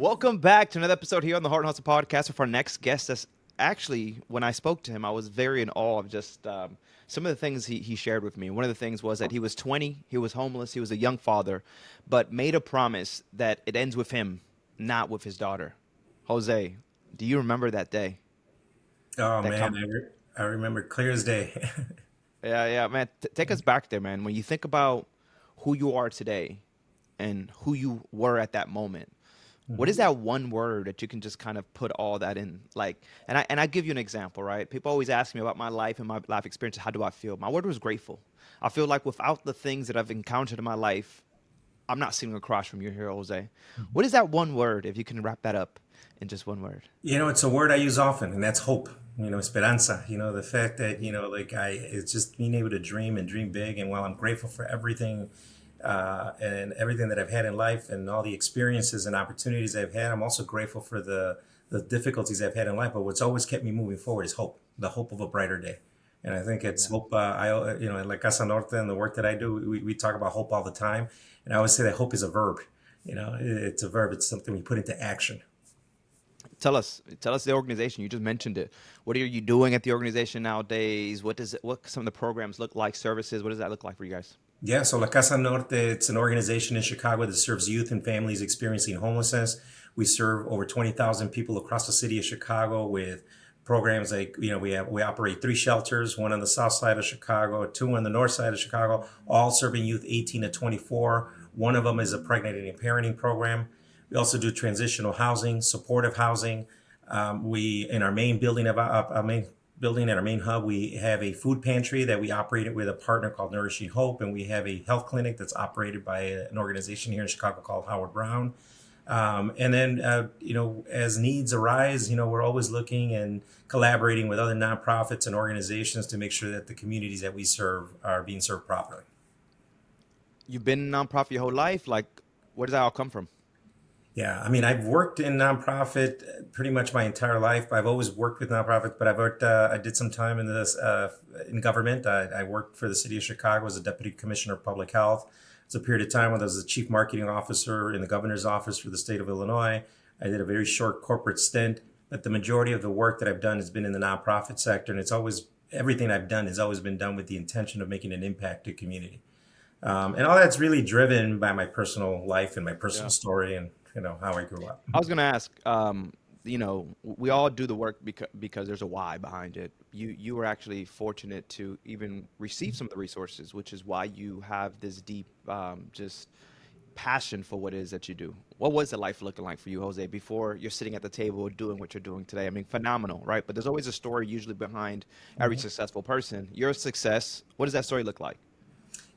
Welcome back to another episode here on the Heart and Hustle podcast with our next guest. That's actually, when I spoke to him, I was very in awe of just some of the things he shared with me. One of the things was that he was 20, he was homeless, he was a young father, but made a promise that it ends with him, not with his daughter. Jose, do you remember that day? Oh That man, come, I remember clear as day. yeah, man. Take us back there, man. When you think about who you are today and who you were at that moment, what is Mhm. that one word that you can just kind of put all that in? Like, and I give you an example, right? People always ask me about my life and my life experiences. How do I feel? My word was grateful. I feel like without the things that I've encountered in my life, I'm not sitting across from you here, Jose. What is that one word, if you can wrap that up in just one word? It's a word I use often, and that's hope. Esperanza. The fact that it's just being able to dream and dream big. And while I'm grateful for everything and everything that I've had in life and all the experiences and opportunities I've had, I'm also grateful for the difficulties I've had in life. But what's always kept me moving forward is hope, the hope of a brighter day. And I think it's Yeah. hope. At like Casa Norte and the work that I do, we talk about hope all the time. And I always say that hope is a verb. It's a verb. It's something we put into action. Tell us the organization. You just mentioned it. What are you doing at the organization nowadays? What some of the programs look like? Services. What does that look like for you guys? Yeah, so La Casa Norte, it's an organization in Chicago that serves youth and families experiencing homelessness. We serve over 20,000 people across the city of Chicago with programs like, we operate three shelters, one on the south side of Chicago, two on the north side of Chicago, all serving youth 18 to 24. One of them is a pregnant and parenting program. We also do transitional housing, supportive housing. We in our main building of our main building at our main hub, we have a food pantry that we operate with a partner called Nourishing Hope, and we have a health clinic that's operated by an organization here in Chicago called Howard Brown. And then, as needs arise, we're always looking and collaborating with other nonprofits and organizations to make sure that the communities that we serve are being served properly. You've been in nonprofit your whole life. Like, where does that all come from? Yeah, I mean, I've worked in nonprofit pretty much my entire life. I've always worked with nonprofits, but I've worked. I did some time in government. I worked for the city of Chicago as a deputy commissioner of public health. It's a period of time when I was the chief marketing officer in the governor's office for the state of Illinois. I did a very short corporate stint, but the majority of the work that I've done has been in the nonprofit sector, and it's always everything I've done has always been done with the intention of making an impact to community. And all that's really driven by my personal life and my personal Yeah. story and how I grew up. I was gonna ask. We all do the work because there's a why behind it. You were actually fortunate to even receive some of the resources, which is why you have this deep, just passion for what it is that you do. What was the life looking like for you, Jose, before you're sitting at the table doing what you're doing today? I mean, phenomenal, right? But there's always a story usually behind every Mhm. successful person. Your success, what does that story look like?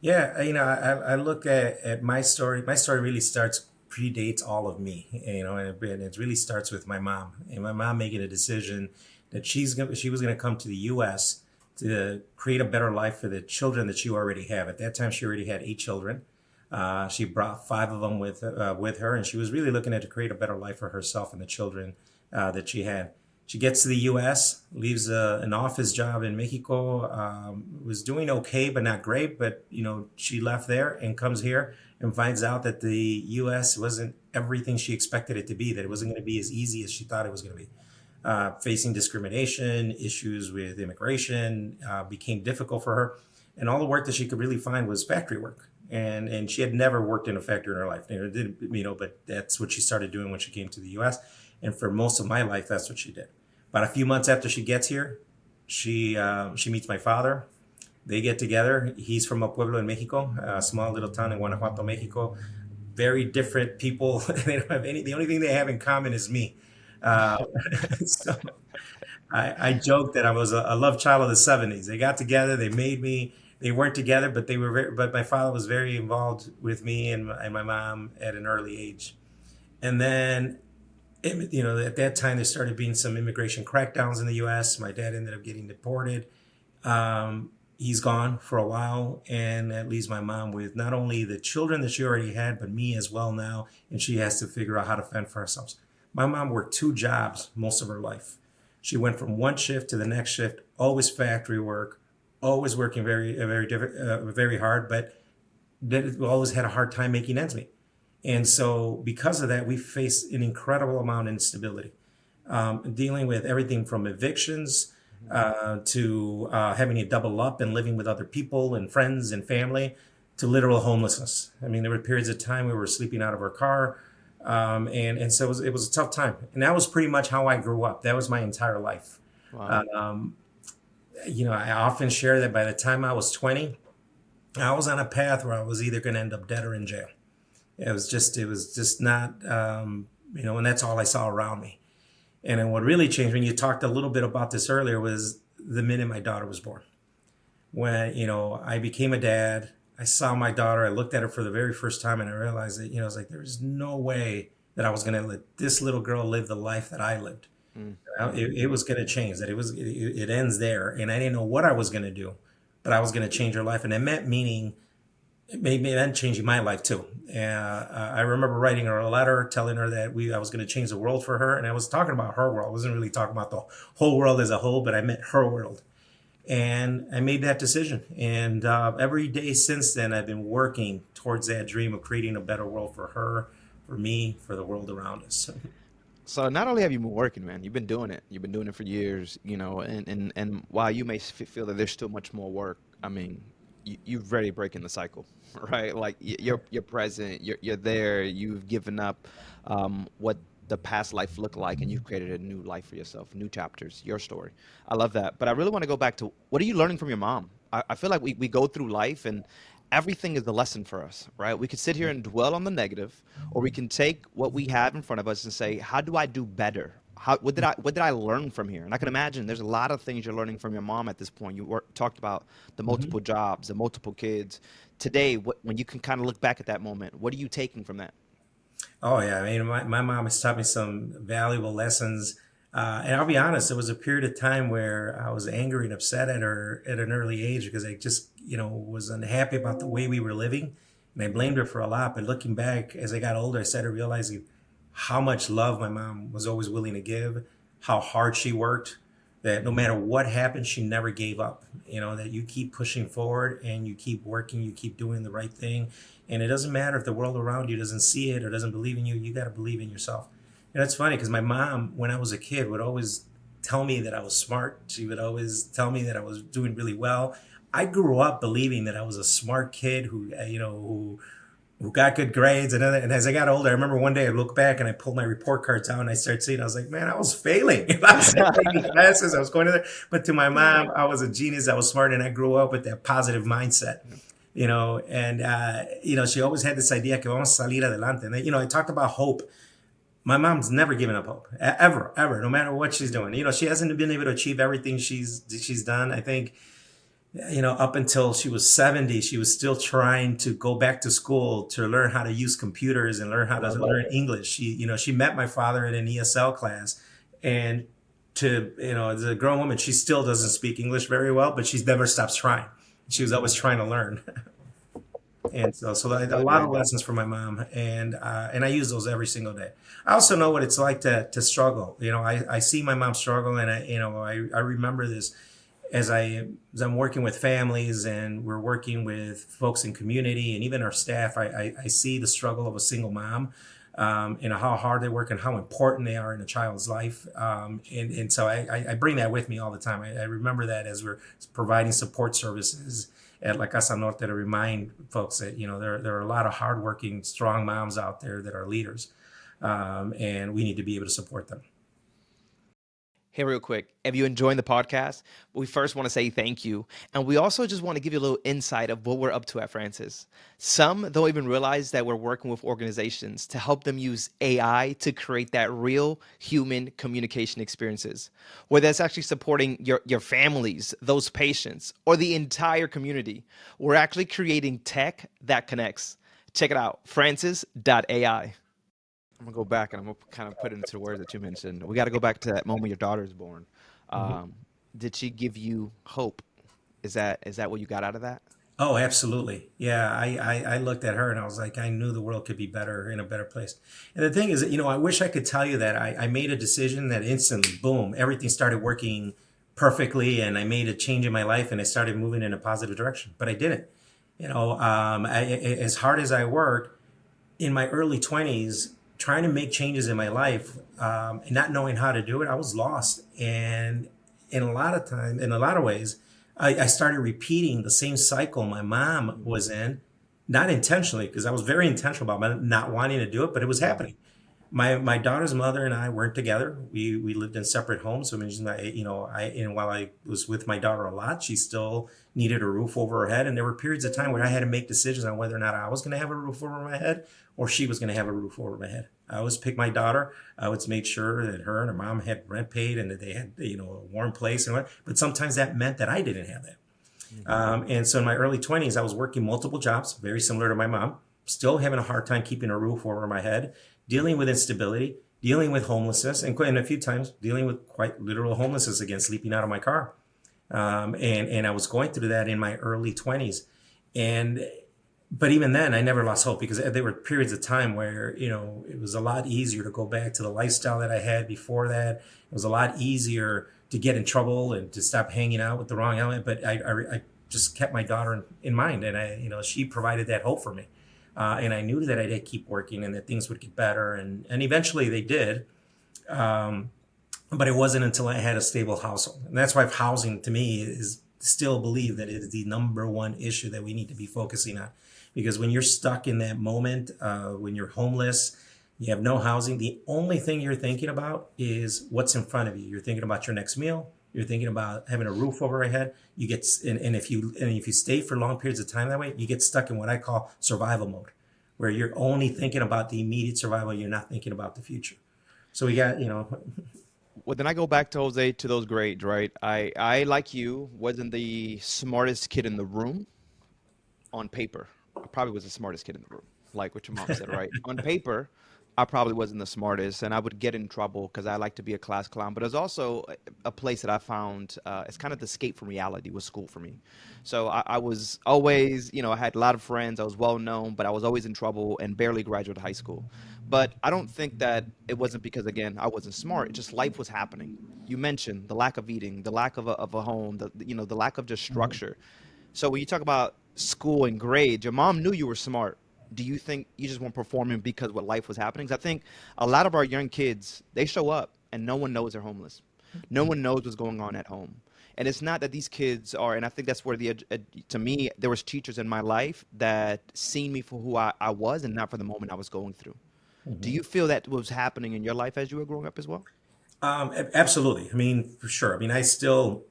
Yeah, I look at my story. My story really starts predates all of me, and it really starts with my mom and my mom making a decision that she was gonna come to the U.S. to create a better life for the children that she already have. At that time, she already had eight children. She brought five of them with her, and she was really looking at to create a better life for herself and the children that she had. She gets to the U.S., leaves an office job in Mexico, was doing okay, but not great. But, she left there and comes here and finds out that the U.S. wasn't everything she expected it to be, that it wasn't going to be as easy as she thought it was going to be. Facing discrimination, issues with immigration became difficult for her. And all the work that she could really find was factory work. And she had never worked in a factory in her life, but that's what she started doing when she came to the U.S. And for most of my life, that's what she did. About a few months after she gets here, she meets my father. They get together. He's from a pueblo in Mexico, a small little town in Guanajuato, Mexico. Very different people. They don't have any. The only thing they have in common is me. Uh, so I joke that I was a love child of the '70s. They got together. They made me. They weren't together, but they were. But my father was very involved with me and my mom at an early age. And then at that time there started being some immigration crackdowns in the U.S. My dad ended up getting deported. He's gone for a while, and that leaves my mom with not only the children that she already had, but me as well now, and she has to figure out how to fend for herself. My mom worked two jobs most of her life. She went from one shift to the next shift, always factory work, always working very hard, but always had a hard time making ends meet. And so because of that, we face an incredible amount of instability, dealing with everything from evictions Mhm. to having to double up and living with other people and friends and family to literal homelessness. I mean, there were periods of time we were sleeping out of our car. And so it was a tough time. And that was pretty much how I grew up. That was my entire life. Wow. I often share that by the time I was 20, I was on a path where I was either going to end up dead or in jail. It was just not, and that's all I saw around me. And then what really changed, when you talked a little bit about this earlier, was the minute my daughter was born. When, I became a dad, I saw my daughter, I looked at her for the very first time and I realized that, I was like, there's no way that I was going to let this little girl live the life that I lived. Mm, mm. It was going to change, that it ends there. And I didn't know what I was going to do, but I was going to change her life. And it meant meaning, it meant changing my life too. I remember writing her a letter telling her that I was going to change the world for her. And I was talking about her world. I wasn't really talking about the whole world as a whole, but I meant her world. And I made that decision. And every day since then, I've been working towards that dream of creating a better world for her, for me, for the world around us. So not only have you been working, man, you've been doing it. You've been doing it for years, and while you may feel that there's still much more work, I mean, you're already breaking the cycle, right? Like you're present, you're there, you've given up what the past life looked like, and you've created a new life for yourself, new chapters, your story. I love that. But I really want to go back to what are you learning from your mom? I feel like we go through life and everything is a lesson for us, right? We could sit here and dwell on the negative, or we can take what we have in front of us and say, how do I do better? What did I learn from here? And I can imagine there's a lot of things you're learning from your mom at this point. Talked about the Mhm. multiple jobs, the multiple kids. Today, when you can kind of look back at that moment, what are you taking from that? Oh yeah, I mean, my mom has taught me some valuable lessons. And I'll be honest, there was a period of time where I was angry and upset at her at an early age because I just, was unhappy about the way we were living. And I blamed her for a lot. But looking back, as I got older, I started realizing how much love my mom was always willing to give, how hard she worked, that no matter what happened, she never gave up. That you keep pushing forward and you keep working, you keep doing the right thing. And it doesn't matter if the world around you doesn't see it or doesn't believe in you, you got to believe in yourself. And it's funny because my mom, when I was a kid, would always tell me that I was smart. She would always tell me that I was doing really well. I grew up believing that I was a smart kid who got good grades. And as I got older, I remember one day I looked back and I pulled my report cards out and I started seeing, I was like, man, I was failing. I was taking classes, I was going to there. But to my mom, I was a genius, I was smart, and I grew up with that positive mindset. And she always had this idea que vamos a salir adelante. And I talked about hope. My mom's never given up hope, ever, ever, no matter what she's doing. She hasn't been able to achieve everything she's done. I think up until she was 70, she was still trying to go back to school to learn how to use computers and learn how to Love it. learn English. She met my father in an ESL class, and as a grown woman, she still doesn't speak English very well, but she's never stopped trying. She was always trying to learn. And a Good, lot of man. lessons from my mom, and I use those every single day. I also know what it's like to struggle. I see my mom struggle, and I remember this as I'm working with families and we're working with folks in community and even our staff. I see the struggle of a single mom, how hard they work and how important they are in a child's life. And so I bring that with me all the time. I remember that as we're providing support services at La Casa Norte to remind folks that, there are a lot of hardworking, strong moms out there that are leaders. And we need to be able to support them. Hey, real quick, if you enjoying the podcast, we first want to say thank you. And we also just want to give you a little insight of what we're up to at Francis. Some don't even realize that we're working with organizations to help them use AI to create that real human communication experiences, whether that's actually supporting your families, those patients, or the entire community. We're actually creating tech that connects. Check it out, francis.ai. I'm gonna go back and I'm gonna kind of put it into the words that you mentioned. We got to go back to that moment your daughter is born. Um, did she give you hope? Is that what you got out of that? Oh, absolutely. Yeah, I looked at her and I was like, I knew the world could be better, in a better place. And the thing is that, I wish I could tell you that I made a decision that instantly, boom, everything started working perfectly and I made a change in my life and I started moving in a positive direction. But I didn't. As hard as I worked, in my early 20s, trying to make changes in my life, and not knowing how to do it, I was lost. And in a lot of ways, I started repeating the same cycle my mom was in, not intentionally, because I was very intentional about not wanting to do it, but it was Yeah. happening. My daughter's mother and I weren't together. We lived in separate homes. So I mean, and while I was with my daughter a lot, she still needed a roof over her head. And there were periods of time where I had to make decisions on whether or not I was going to have a roof over my head or she was going to have a roof over my head. I always picked my daughter. I would make sure that her and her mom had rent paid and that they had, a warm place and what. But sometimes that meant that I didn't have that. Hmm. And so in my early 20s, I was working multiple jobs, very similar to my mom, still having a hard time keeping a roof over my head, dealing with instability, dealing with homelessness, and a few times dealing with quite literal homelessness again, sleeping out of my car. And I was going through that in my early 20s. And but even then, I never lost hope because there were periods of time where, it was a lot easier to go back to the lifestyle that I had before that. It was a lot easier to get in trouble and to stop hanging out with the wrong element. But I just kept my daughter in mind, and she provided that hope for me. And I knew that I did keep working and that things would get better, and eventually they did. Um, but it wasn't until I had a stable household, and that's why housing to me is still believe that it is the number one issue that we need to be focusing on, because when you're stuck in that moment, when you're homeless, you have no housing, the only thing you're thinking about is what's in front of you. You're thinking about your next meal. You're thinking about having a roof over your head. You get and if you stay for long periods of time that way, you get stuck in what I call survival mode, where you're only thinking about the immediate survival. You're not thinking about the future. So we got, Well, then I go back to Jose to those grades, right? I like you wasn't the smartest kid in the room on paper. I probably was the smartest kid in the room, like what your mom said, right? On paper, I probably wasn't the smartest, and I would get in trouble because I like to be a class clown. But it's also a place that I found it's kind of the escape from reality was school for me. So I was always, I had a lot of friends. I was well known, but I was always in trouble and barely graduated high school. But I don't think that it wasn't because, again, I wasn't smart. It just life was happening. You mentioned the lack of eating, the lack of a home, the lack of just structure. So when you talk about school and grades, your mom knew you were smart. Do you think you just weren't performing because what life was happening? 'Cause I think a lot of our young kids, they show up and no one knows they're homeless. No one knows what's going on at home. And it's not that these kids are, and I think that's where to me, there was teachers in my life that seen me for who I was and not for the moment I was going through. Do you feel that was happening in your life as you were growing up as well? absolutely. I mean, for sure. I mean, I still,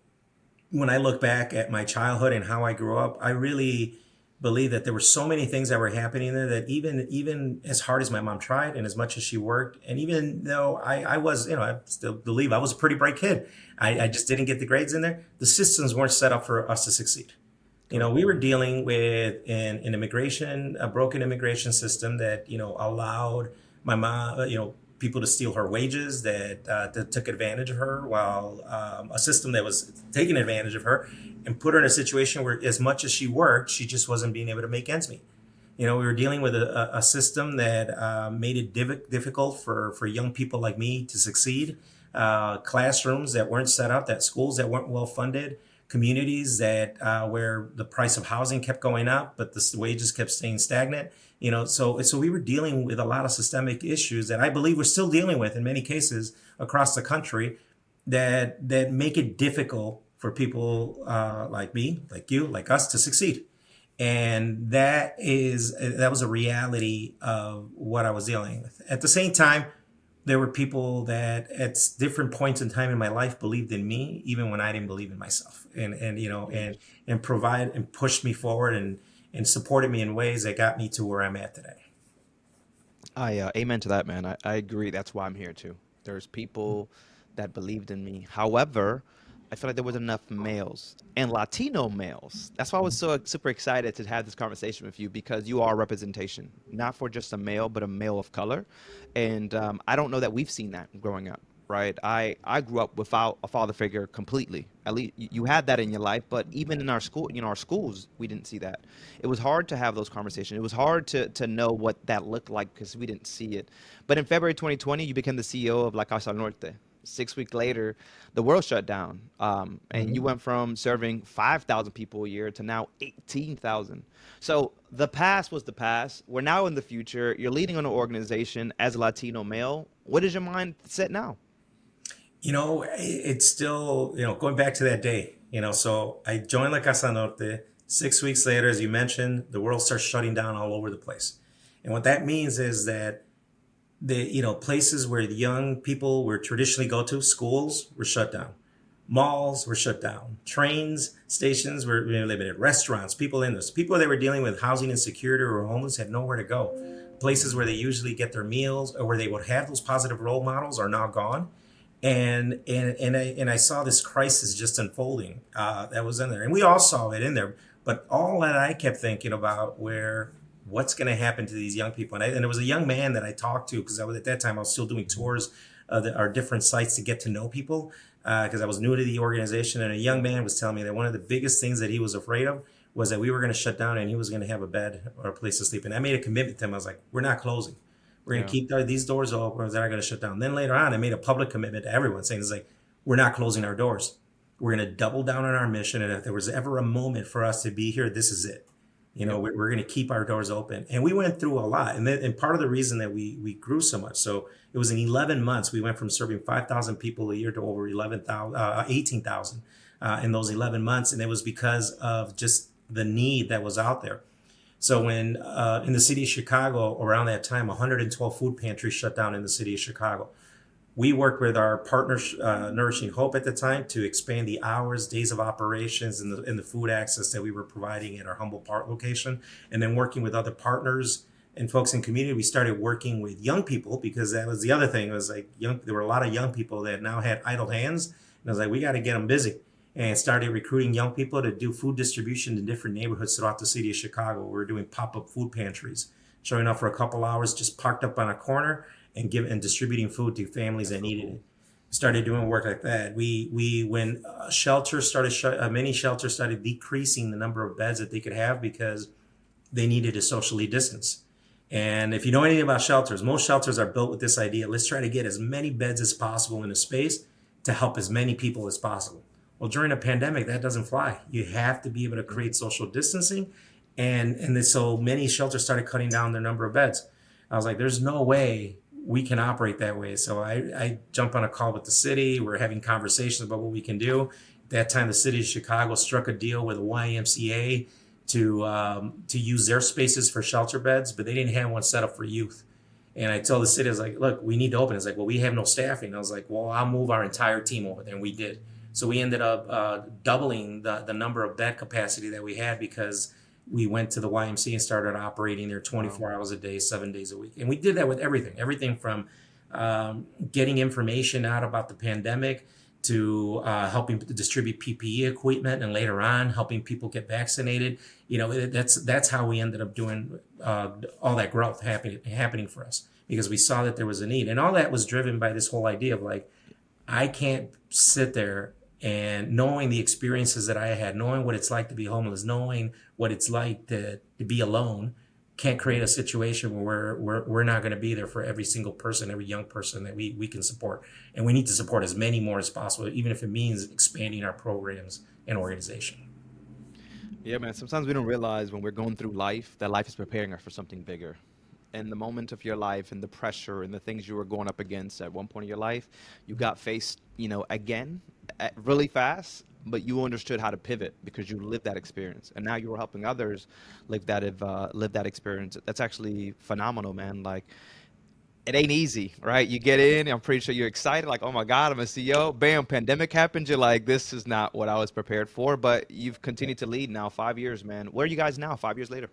when I look back at my childhood and how I grew up, I really believe that there were so many things that were happening there that even as hard as my mom tried and as much as she worked, and even though I was, I still believe I was a pretty bright kid. I just didn't get the grades in there. The systems weren't set up for us to succeed. Correct. We were dealing with a broken immigration system that, allowed my mom, people to steal her wages, that took advantage of her, while a system that was taking advantage of her and put her in a situation where, as much as she worked, she just wasn't being able to make ends meet. We were dealing with a system that made it difficult for young people like me to succeed. Classrooms that weren't set up, that schools that weren't well funded, communities that where the price of housing kept going up, but the wages kept staying stagnant. So we were dealing with a lot of systemic issues that I believe we're still dealing with in many cases across the country, that make it difficult for people like me, like you, like us to succeed. And that was a reality of what I was dealing with. At the same time, there were people that at different points in time in my life believed in me, even when I didn't believe in myself, and provide and pushed me forward and supported me in ways that got me to where I'm at today. I amen to that, man. I agree. That's why I'm here too. There's people that believed in me. However, I feel like there was enough males and Latino males. That's why I was so super excited to have this conversation with you because you are representation, not for just a male, but a male of color. And I don't know that we've seen that growing up, right? I grew up without a father figure completely. At least you had that in your life, but even in our school, our schools, we didn't see that. It was hard to have those conversations. It was hard to know what that looked like because we didn't see it. But in February 2020, you became the CEO of La Casa Norte. 6 weeks later, the world shut down. And you Mhm. went from serving 5,000 people a year to now 18,000. So the past was the past. We're now in the future. You're leading an organization as a Latino male. What is your mindset now? It's still, going back to that day, so I joined La Casa Norte. 6 weeks later, as you mentioned, the world starts shutting down all over the place. And what that means is that places where the young people were traditionally go to, schools were shut down. Malls were shut down. Trains, stations were limited. Restaurants, people in this. People that were dealing with housing insecurity or homeless had nowhere to go. Places where they usually get their meals or where they would have those positive role models are now gone. And I saw this crisis just unfolding that was in there, and we all saw it in there. But all that I kept thinking about where what's going to happen to these young people, and there was a young man that I talked to because I was at that time I was still doing tours of our different sites to get to know people because I was new to the organization, and a young man was telling me that one of the biggest things that he was afraid of was that we were going to shut down and he was going to have a bed or a place to sleep. And I made a commitment to him. I was like, we're not closing. We're going to Yeah. keep these doors open, or they're not going to shut down. Then later on, I made a public commitment to everyone saying, it's like, we're not closing our doors. We're going to double down on our mission. And if there was ever a moment for us to be here, this is it. Yep. We're going to keep our doors open. And we went through a lot. And part of the reason that we grew so much. So it was in 11 months, we went from serving 5,000 people a year to over 18,000 in those 11 months. And it was because of just the need that was out there. So when in the city of Chicago, around that time, 112 food pantries shut down in the city of Chicago. We worked with our partner, Nourishing Hope at the time, to expand the hours, days of operations, and the food access that we were providing at our Humble Park location. And then working with other partners and folks in community, we started working with young people because that was the other thing. It was like there were a lot of young people that now had idle hands. And I was like, we got to get them busy. And started recruiting young people to do food distribution in different neighborhoods throughout the city of Chicago. We were doing pop-up food pantries, showing up for a couple hours, just parked up on a corner and distributing food to families That's that so needed cool. it. Started doing work like that. We when shelters started, many shelters started decreasing the number of beds that they could have because they needed to socially distance. And if you know anything about shelters, most shelters are built with this idea: let's try to get as many beds as possible in a space to help as many people as possible. Well, during a pandemic, that doesn't fly. You have to be able to Yep. create social distancing, and then so many shelters started cutting down their number of beds. I was like, there's no way we can operate that way. So I jumped on a call with the city. We're having conversations about what we can do. At that time, the city of Chicago struck a deal with the YMCA to use their spaces for shelter beds, but they didn't have one set up for youth. And I told the city, I was like, look, we need to open. It's like, well, we have no staffing. I was like, well, I'll move our entire team over there. And we did. So we ended up doubling the number of bed capacity that we had because we went to the YMCA and started operating there Wow. 24 hours a day, 7 days a week. And we did that with everything from getting information out about the pandemic to helping to distribute PPE equipment, and later on helping people get vaccinated. That's how we ended up doing all that growth happening for us because we saw that there was a need, and all that was driven by this whole idea of like, I can't sit there and knowing the experiences that I had, knowing what it's like to be homeless, knowing what it's like to be alone, can't create a situation where we're not going to be there for every single person, every young person that we can support. And we need to support as many more as possible, even if it means expanding our programs and organization. Yeah, man. Sometimes we don't realize when we're going through life that life is preparing us for something bigger. And the moment of your life and the pressure and the things you were going up against at one point in your life, you got faced, again, really fast, but you understood how to pivot because you lived that experience. And now you are helping others live that experience. That's actually phenomenal, man. Like, it ain't easy, right? You get in, I'm pretty sure you're excited, like, oh my God, I'm a CEO. Bam, pandemic happened. You're like, this is not what I was prepared for. But you've continued to lead now 5 years, man. Where are you guys now, 5 years later?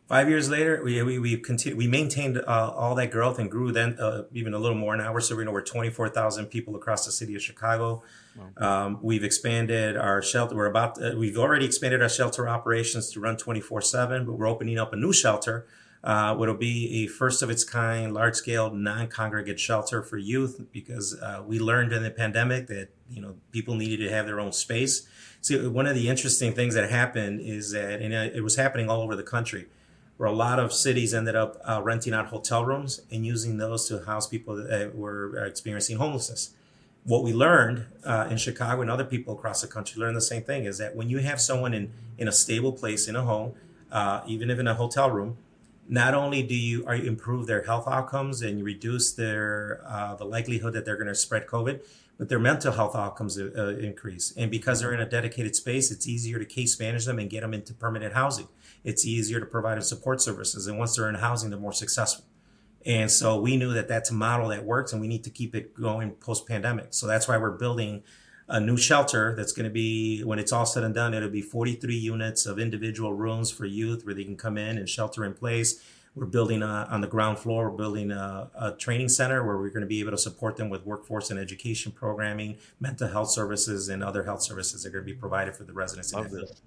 5 years later, we continued. We maintained all that growth and grew then even a little more. Now we're serving over 24,000 people across the city of Chicago. Well, We've expanded our shelter. We've already expanded our shelter operations to run 24/7, but we're opening up a new shelter. What'll be a first of its kind, large scale, non-congregate shelter for youth because we learned in the pandemic that people needed to have their own space. See, one of the interesting things that happened is that, and it was happening all over the country. where a lot of cities ended up renting out hotel rooms and using those to house people that were experiencing homelessness. What we learned in Chicago and other people across the country learned the same thing, is that when you have someone in a stable place in a home, even if in a hotel room, not only do you are you improve their health outcomes and you reduce their the likelihood that they're going to spread COVID, but their mental health outcomes increase. And because they're in a dedicated space, it's easier to case manage them and get them into permanent housing. It's easier to provide them support services, and once they're in housing, they're more successful. And so we knew that that's a model that works, and we need to keep it going post pandemic. So that's why we're building a new shelter that's going to be, when it's all said and done, it'll be 43 units of individual rooms for youth where they can come in and shelter in place. We're building on the ground floor, we're building a training center where we're going to be able to support them with workforce and education programming, mental health services, and other health services that are going to be provided for the residents in Love that building. this.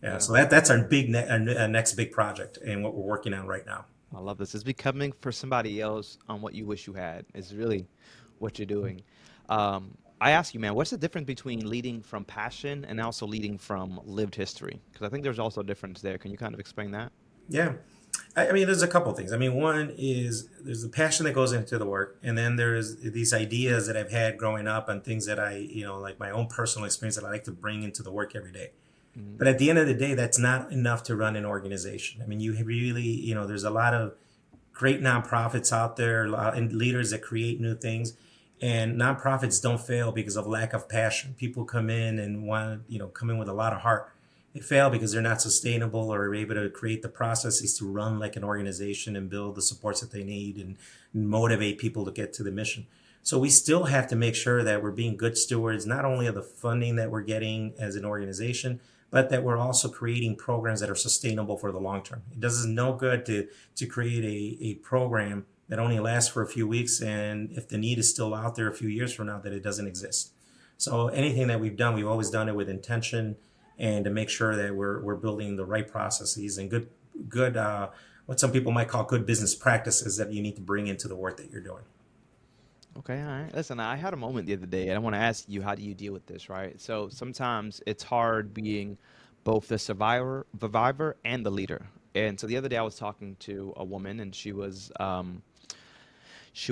Yeah, Yeah. so that's our our next big project and what we're working on right now. I love this. It's becoming for somebody else on what you wish you had is really what you're doing. I ask you, man, what's the difference between leading from passion and also leading from lived history? Because I think there's also a difference there. Can you kind of explain that? Yeah. I mean, there's a couple things. I mean, one is there's the passion that goes into the work, and then there's these ideas that I've had growing up and things that like my own personal experience that I like to bring into the work every day. Hmm. But at the end of the day, that's not enough to run an organization. I mean, you really, there's a lot of great nonprofits out there, and leaders that create new things. And nonprofits don't fail because of lack of passion. People come in and want, come in with a lot of heart. They fail because they're not sustainable or are able to create the processes to run like an organization and build the supports that they need and motivate people to get to the mission. So we still have to make sure that we're being good stewards, not only of the funding that we're getting as an organization, but that we're also creating programs that are sustainable for the long term. It does no good to create a program that only lasts for a few weeks, and if the need is still out there a few years from now, that it doesn't exist. So anything that we've done, we've always done it with intention and to make sure that we're building the right processes and good what some people might call good business practices that you need to bring into the work that you're doing. Okay, all right. Listen, I had a moment the other day, and I want to ask you, how do you deal with this, right? So sometimes it's hard being both the survivor and the leader. And so the other day I was talking to a woman, and she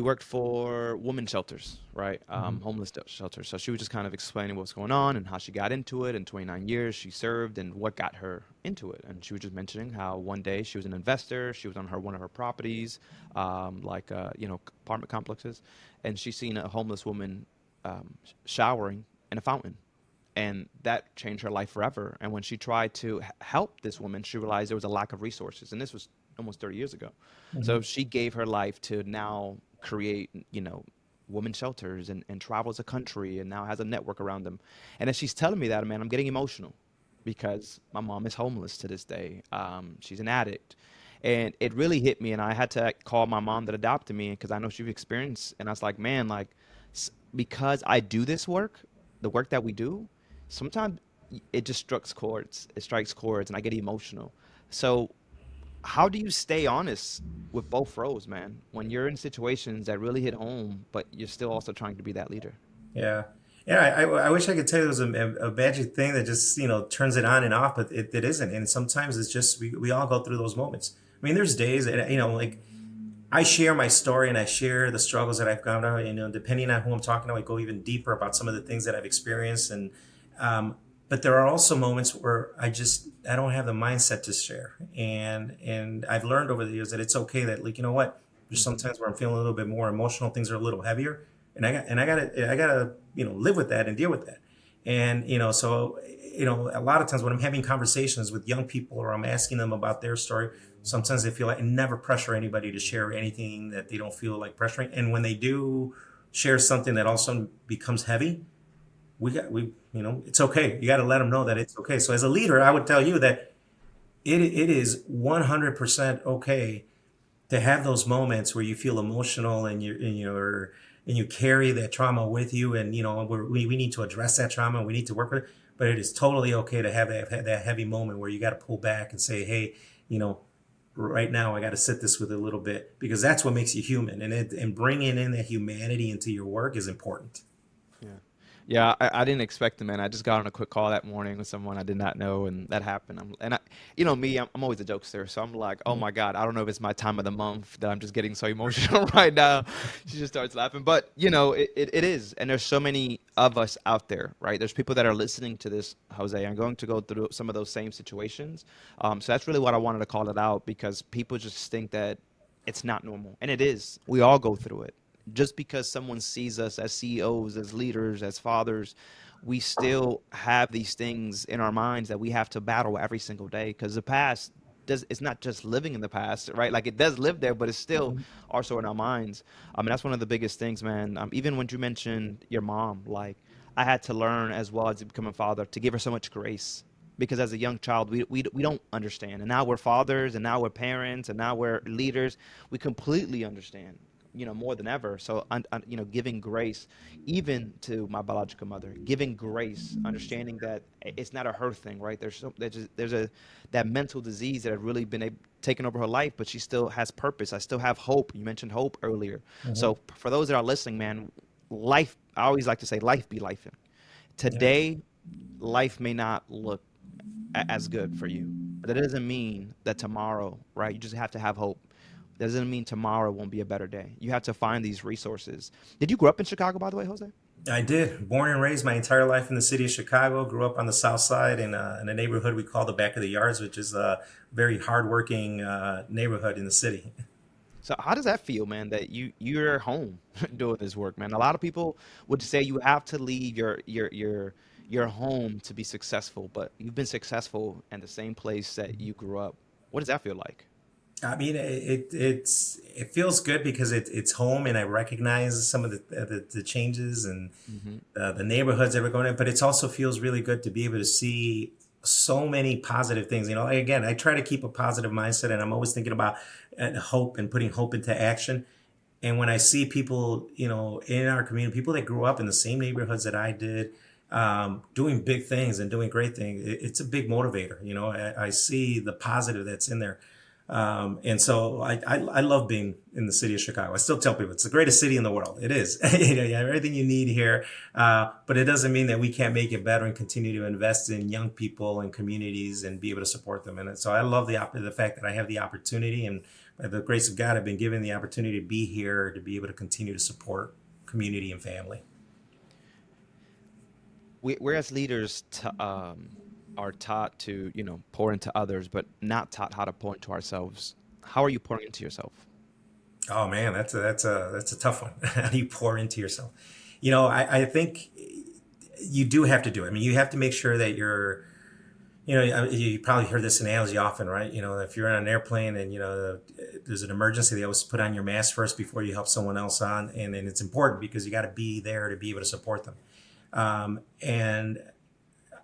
worked for women's shelters, right? Mhm. Homeless shelters. So she was just kind of explaining what's going on and how she got into it. In 29 years she served and what got her into it. And she was just mentioning how one day she was an investor. She was on her one of her properties, apartment complexes, and she seen a homeless woman showering in a fountain. And that changed her life forever. And when she tried to help this woman, she realized there was a lack of resources. And this was almost 30 years ago. So Mhm. she gave her life to now create, women's shelters and travels the country and now has a network around them. And as she's telling me that, man, I'm getting emotional because my mom is homeless to this day. She's an addict. And it really hit me. And I had to call my mom that adopted me because I know she's experienced. And I was like, man, like, because I do this work, the work that we do, sometimes it just strikes chords. It strikes chords, and I get emotional. So, how do you stay honest with both roles, man, when you're in situations that really hit home, but you're still also trying to be that leader? Yeah. Yeah, I wish I could tell you it was a magic thing that just, turns it on and off, but it isn't. And sometimes it's just, we all go through those moments. I mean, there's days that, like I share my story and I share the struggles that I've gone through, depending on who I'm talking to, I go even deeper about some of the things that I've experienced. Um, but there are also moments where I don't have the mindset to share. And I've learned over the years that it's okay that, like, you know what, there's Hmm. sometimes where I'm feeling a little bit more emotional, things are a little heavier, and I gotta live with that and deal with that. And so a lot of times when I'm having conversations with young people or I'm asking them about their story, sometimes they feel like, and never pressure anybody to share anything that they don't feel like pressuring. And when they do share something that also becomes heavy, it's okay. You got to let them know that it's okay. So as a leader, I would tell you that it is 100% okay to have those moments where you feel emotional and you carry that trauma with you, and we need to address that trauma, we need to work with it. But it is totally okay to have that heavy moment where you got to pull back and say, hey, you know right now I got to sit this with a little bit, because that's what makes you human, and bringing in that humanity into your work is important. Yeah. Yeah, I didn't expect it, man. I just got on a quick call that morning with someone I did not know, and that happened. You know me, I'm always a jokester, so I'm like, oh my God, I don't know if it's my time of the month that I'm just getting so emotional right now. She just starts laughing, but you know, it is, and there's so many of us out there, right? There's people that are listening to this, Jose. I'm going to go through some of those same situations. So that's really what I wanted to call it out because people just think that it's not normal, and it is. We all go through it just because someone sees us as CEOs, as leaders, as fathers, we still have these things in our minds that we have to battle every single day because the past does it's not just living in the past, right? Like it does live there, but it's still also in our minds. I mean, that's one of the biggest things, man. Even when you mentioned your mom, like I had to learn as well as becoming a father to give her so much grace because as a young child we don't understand, and now we're fathers and now we're parents and now we're leaders, we completely understand, you know, more than ever. So you know, giving grace even to my biological mother, giving grace, understanding that it's not a her thing, right? There's a that mental disease that had really been taken over her life, but she still has purpose. I still have hope. You mentioned hope earlier. Hmm. So for those that are listening, man, life, I always like to say life be life. Yeah. Today life may not look as good for you. But that doesn't mean that tomorrow, right? You just have to have hope. That doesn't mean tomorrow won't be a better day. You have to find these resources. Did you grow up in Chicago, by the way, Jose? I did. Born and raised my entire life in the city of Chicago. Grew up on the south side in a neighborhood we call the Back of the Yards, which is a very hardworking neighborhood in the city. So how does that feel, man? That you're home doing this work, man. A lot of people would say you have to leave your home to be successful, but you've been successful in the same place that you grew up. What does that feel like? I mean, it feels good because it's home, and I recognize some of the changes and Hmm. the neighborhoods that we're going in. But it also feels really good to be able to see so many positive things. You know, again, I try to keep a positive mindset, and I'm always thinking about hope and putting hope into action. And when I see people, you know, in our community, people that grew up in the same neighborhoods that I did, doing big things and doing great things, it's a big motivator. You know, I see the positive that's in there. And so I love being in the city of Chicago. I still tell people it's the greatest city in the world. It is. You know, you have everything you need here. But it doesn't mean that we can't make it better and continue to invest in young people and communities and be able to support them. And so I love the fact that I have the opportunity, and by the grace of God, I've been given the opportunity to be here to be able to continue to support community and family. We as leaders are taught to, you know, pour into others, but not taught how to pour into ourselves. How are you pouring into yourself? Oh man, that's a tough one. How do you pour into yourself? You know, I think you do have to do it. I mean, you have to make sure that you're, you know, you probably heard this analogy often, right? You know, if you're on an airplane and, you know, there's an emergency, they always put on your mask first before you help someone else on. And it's important because you got to be there to be able to support them. And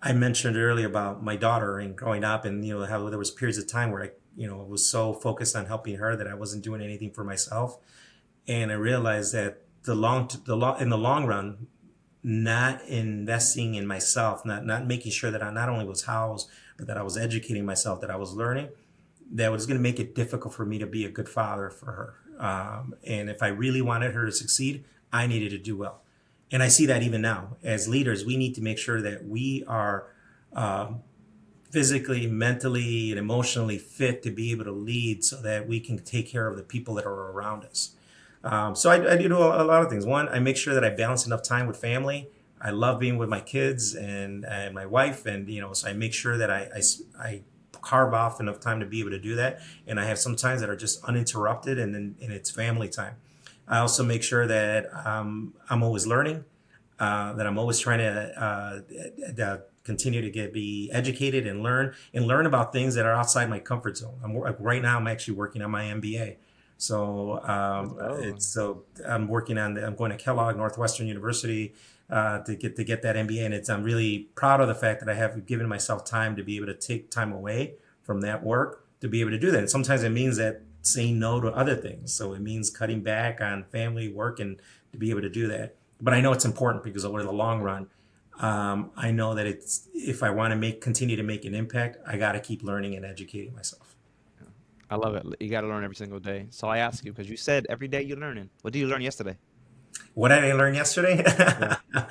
I mentioned earlier about my daughter and growing up, and you know how there was periods of time where I, you know, was so focused on helping her that I wasn't doing anything for myself. And I realized that in the long run, not investing in myself, not making sure that I not only was housed, but that I was educating myself, that I was learning, that was going to make it difficult for me to be a good father for her. And if I really wanted her to succeed, I needed to do well. And I see that even now as leaders, we need to make sure that we are physically, mentally, and emotionally fit to be able to lead so that we can take care of the people that are around us. So I do a lot of things. One, I make sure that I balance enough time with family. I love being with my kids and my wife, and you know, so I make sure that I carve off enough time to be able to do that. And I have some times that are just uninterrupted, and it's family time. I also make sure that I'm always learning, that I'm always trying to continue to be educated and learn about things that are outside my comfort zone. Like right now, I'm actually working on my MBA. So Let's go. I'm going to Kellogg Northwestern University to get that MBA, and I'm really proud of the fact that I have given myself time to be able to take time away from that work to be able to do that. And sometimes it means that saying no to other things. So it means cutting back on family work and to be able to do that. But I know it's important because over the long run, I know that it's if I want to continue to make an impact, I got to keep learning and educating myself. Yeah. I love it. You got to learn every single day. So I ask you because you said every day you're learning. What did you learn yesterday? What did I learn yesterday? Yeah.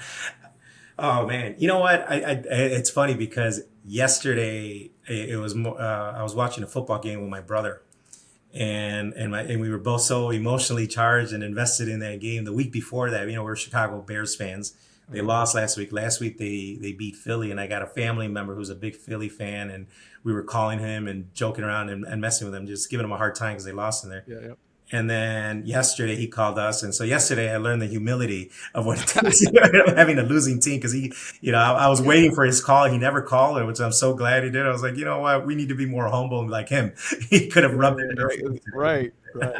Oh man, you know what? It's funny because yesterday it was I was watching a football game with my brother, and we were both so emotionally charged and invested in that game. The week before that, we're Chicago Bears fans. They Mhm. lost last week. Last week they beat Philly, and I got a family member who's a big Philly fan, and we were calling him and joking around and messing with him, just giving him a hard time because they lost in there. Yeah, yeah. And then yesterday he called us, and so yesterday I learned the humility of what having a losing team because I was Yeah. waiting for his call. He never called, and which I'm so glad he did. I was like, you know what, we need to be more humble like him. He could have rubbed it in our Right, face today. right, right.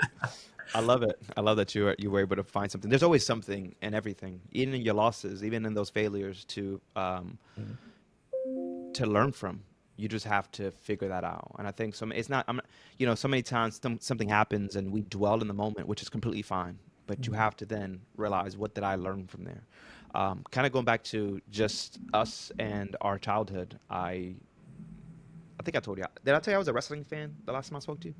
I love it. I love that you were able to find something. There's always something in everything, even in your losses, even in those failures, to learn from. You just have to figure that out. And I think it's not. I'm not, so many times something happens and we dwell in the moment, which is completely fine. But you have to then realize, what did I learn from there? Kind of going back to just us and our childhood. I think I told you. Did I tell you I was a wrestling fan the last time I spoke to you?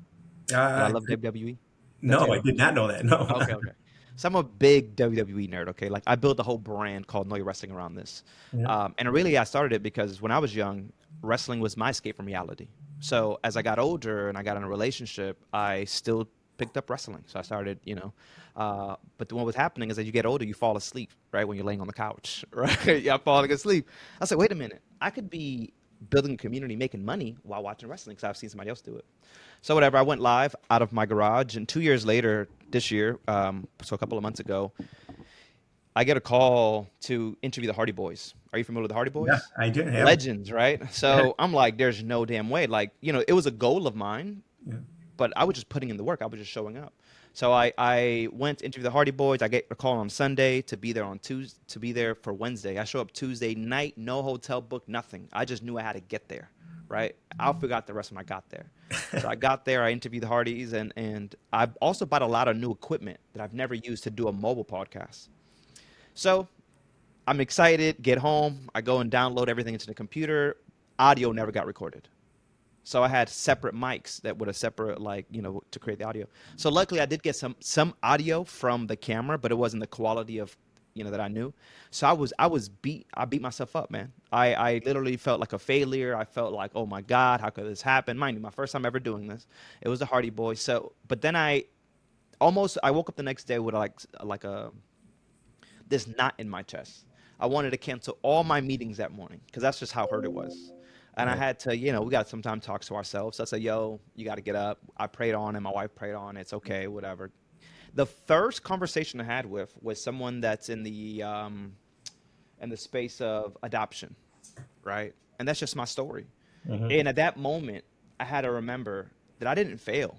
That I Uh, love WWE. Did I tell no, you I that? did not know that. No. Okay, okay. So I'm a big WWE nerd, okay? Like I built a whole brand called Know Your Wrestling around this. Yeah. And really I started it because when I was young, wrestling was my escape from reality. So as I got older and I got in a relationship, I still picked up wrestling. So I started, but then what was happening is as you get older, you fall asleep, right? When you're laying on the couch, right? Yeah, falling asleep. I said, wait a minute, I could be building a community, making money while watching wrestling because I've seen somebody else do it. So whatever, I went live out of my garage, and 2 years later, this year, so a couple of months ago, I get a call to interview the Hardy Boys. Are you familiar with the Hardy Yeah, Boys? I did have. Legends, right? So I'm like, there's no damn way. Like, it was a goal of mine, Yeah. but I was just putting in the work. I was just showing up. So I went to interview the Hardy Boys. I get a call on Sunday to be there on Tuesday, to be there for Wednesday. I show up Tuesday night, no hotel book, nothing. I just knew I had to get there, right? I'll figure out the rest when I got there. So I got there, I interviewed the Hardys, and I also bought a lot of new equipment that I've never used to do a mobile podcast. So I'm excited, get home, I go and download everything into the computer. Audio never got recorded. So I had separate mics that would have separate, like, to create the audio. So luckily I did get some audio from the camera, but it wasn't the quality of, that I knew. So I beat myself up, man. I literally felt like a failure. I felt like, oh my God, how could this happen? Mind you, my first time ever doing this. It was the Hardy Boys. So, but then I woke up the next day with like a this knot in my chest. I wanted to cancel all my meetings that morning because that's just how hurt it was. And I Right. had to, we got to sometimes talk to ourselves. So I said, yo, you got to get up. I prayed on it. My wife prayed on it. It's okay, whatever. The first conversation I had with was someone that's in the space of adoption, right? And that's just my story. Hmm. And at that moment, I had to remember that I didn't fail.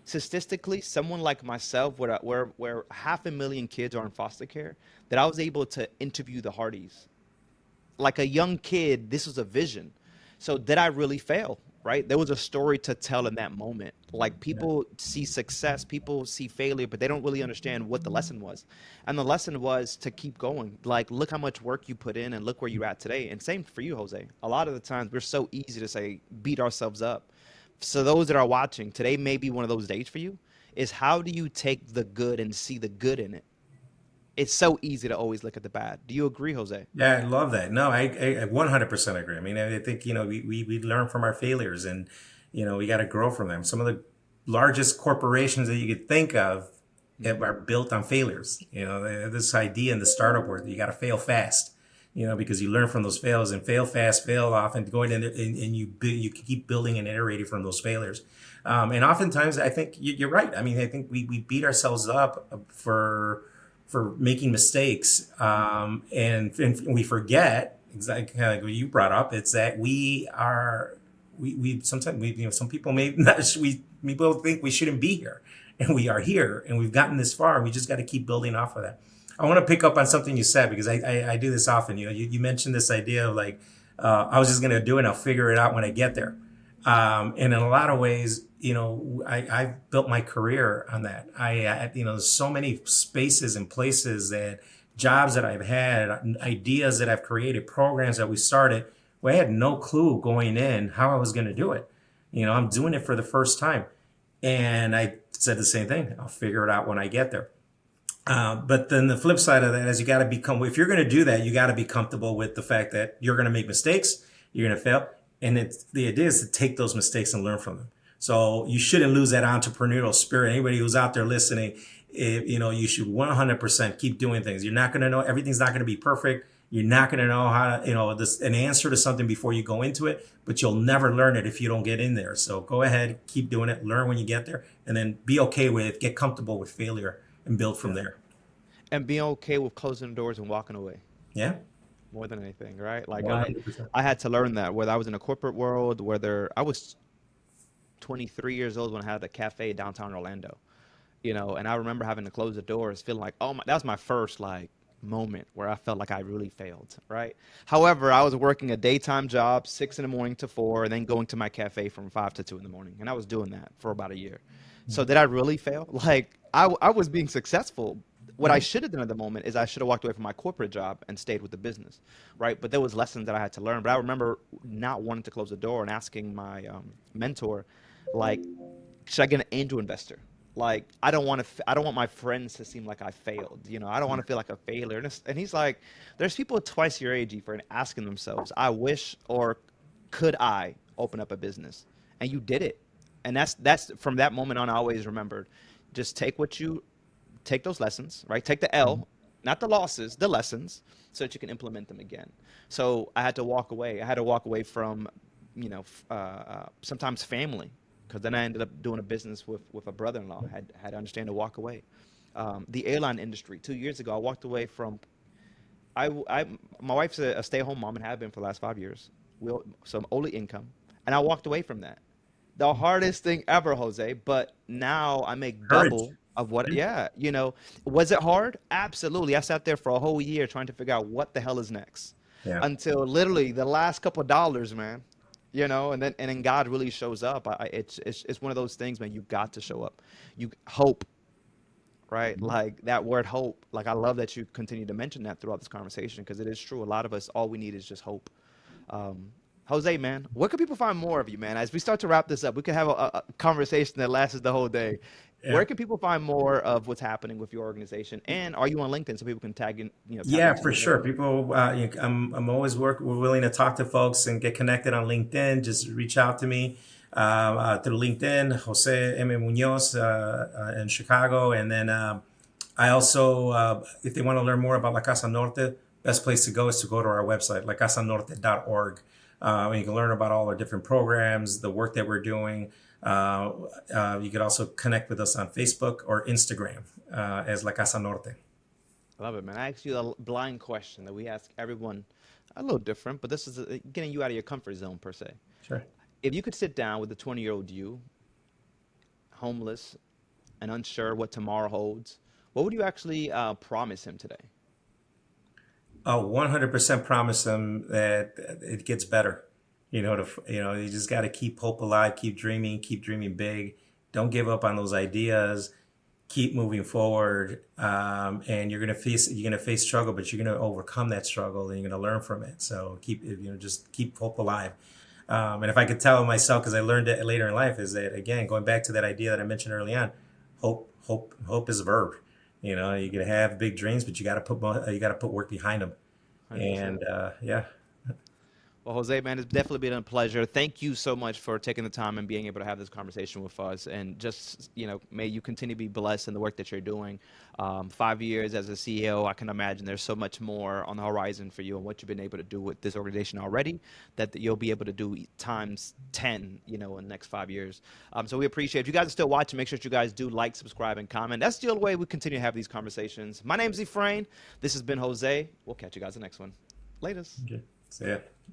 Statistically, someone like myself, where 500,000 kids are in foster care, that I was able to interview the Hardys. Like a young kid, this was a vision. So did I really fail? Right? There was a story to tell in that moment. Like people see success, people see failure, but they don't really understand what the lesson was. And the lesson was to keep going. Like, look how much work you put in and look where you're at today. And same for you, Jose. A lot of the times we're so easy to say, beat ourselves up. So those that are watching, today may be one of those days for you, is how do you take the good and see the good in it? It's so easy to always look at the bad. Do you agree, Jose? Yeah, I love that. No, I 100% agree. I mean, I think, we learn from our failures, and, we got to grow from them. Some of the largest corporations that you could think of Hmm. are built on failures. They have this idea in the startup world, you got to fail fast, because you learn from those fails and fail fast, fail often, going in there, and you keep building and iterating from those failures. And oftentimes, I think you're right. I mean, I think we beat ourselves up for making mistakes, and we forget exactly kind of like what you brought up. It's that we sometimes some people may not, we both think we shouldn't be here, and we are here, and we've gotten this far. We just got to keep building off of that. I want to pick up on something you said because I do this often. You mentioned this idea of like, I was just going to do it and I'll figure it out when I get there. And in a lot of ways, I've built my career on that. There's so many spaces and places that jobs that I've had, ideas that I've created, programs that we started, where I had no clue going in how I was going to do it. I'm doing it for the first time. And I said the same thing. I'll figure it out when I get there. But then the flip side of that is you got to become, if you're going to do that, you got to be comfortable with the fact that you're going to make mistakes, you're going to fail. And the idea is to take those mistakes and learn from them. So you shouldn't lose that entrepreneurial spirit. Anybody who's out there listening, you should 100% keep doing things. You're not going to know, everything's not going to be perfect. You're not going to know how to, an answer to something before you go into it, but you'll never learn it if you don't get in there. So go ahead, keep doing it, learn when you get there, and then be okay with it, get comfortable with failure and build from Yeah. there. And being okay with closing the doors and walking away Yeah. more than anything, right? Like 100%. I had to learn that whether I was in a corporate world, whether I was 23 years old when I had a cafe downtown Orlando, and I remember having to close the doors, feeling like, oh my, that was my first like moment where I felt like I really failed, right? However, I was working a daytime job, 6 in the morning to 4, and then going to my cafe from 5 to 2 in the morning, and I was doing that for about a year. So did I really fail? Like I was being successful. What I Yeah. should have done at the moment is I should have walked away from my corporate job and stayed with the business, right? But there was lessons that I had to learn. But I remember not wanting to close the door and asking my mentor, like, should I get an angel investor? Like, I don't want to. I don't want my friends to seem like I failed. I don't want to feel like a failure. And he's like, there's people twice your age, Efrain, asking themselves, I wish or could I open up a business? And you did it. And that's from that moment on. I always remembered, just take those lessons, right? Take the L, not the losses, the lessons, so that you can implement them again. So I had to walk away. I had to walk away from, sometimes family, because then I ended up doing a business with a brother-in-law. Had to understand to walk away. The airline industry. 2 years ago, I walked away from. My wife's a stay-at-home mom and have been for the last 5 years. Some only income, and I walked away from that. The hardest thing ever, Jose. But now I make Courage. double of what. Yeah. Yeah, was it hard? Absolutely. I sat there for a whole year trying to figure out what the hell is next, Yeah. until literally the last couple of dollars, man. And then God really shows up. It's one of those things, man. You got to show up. You hope, right? Like that word hope. Like I love that you continue to mention that throughout this conversation because it is true. A lot of us, all we need is just hope. Um, Jose, man, where can people find more of you, man? As we start to wrap this up, we could have a conversation that lasts the whole day. Yeah. Where can people find more of what's happening with your organization? And are you on LinkedIn so people can tap Yeah, into for you sure. there? People, I'm always we're willing to talk to folks and get connected on LinkedIn. Just reach out to me through LinkedIn, Jose M. Muñoz in Chicago. And then I also, if they want to learn more about La Casa Norte, best place to go is to go to our website, lacasanorte.org. And you can learn about all our different programs, the work that we're doing. You could also connect with us on Facebook or Instagram as La Casa Norte. I love it, man. I asked you a blind question that we ask everyone, a little different, but this is getting you out of your comfort zone per se. Sure. If you could sit down with the 20-year-old you, homeless and unsure what tomorrow holds, what would you actually promise him today? 100% promise them that it gets better. You just got to keep hope alive, keep dreaming big. Don't give up on those ideas. Keep moving forward, and you're gonna face struggle, but you're gonna overcome that struggle, and you're gonna learn from it. So just keep hope alive. And if I could tell myself, because I learned it later in life, is that again going back to that idea that I mentioned early on, hope is a verb. You can have big dreams, but you got to put work behind them. And 100%. yeah, Well, Jose, man, it's definitely been a pleasure. Thank you so much for taking the time and being able to have this conversation with us. And just, may you continue to be blessed in the work that you're doing. 5 years as a CEO, I can imagine there's so much more on the horizon for you and what you've been able to do with this organization already that you'll be able to do times 10, in the next 5 years. So we appreciate it. If you guys are still watching, make sure that you guys do like, subscribe, and comment. That's the only way we continue to have these conversations. My name's Efrain. This has been Jose. We'll catch you guys in the next one. Latest. okay. So yeah.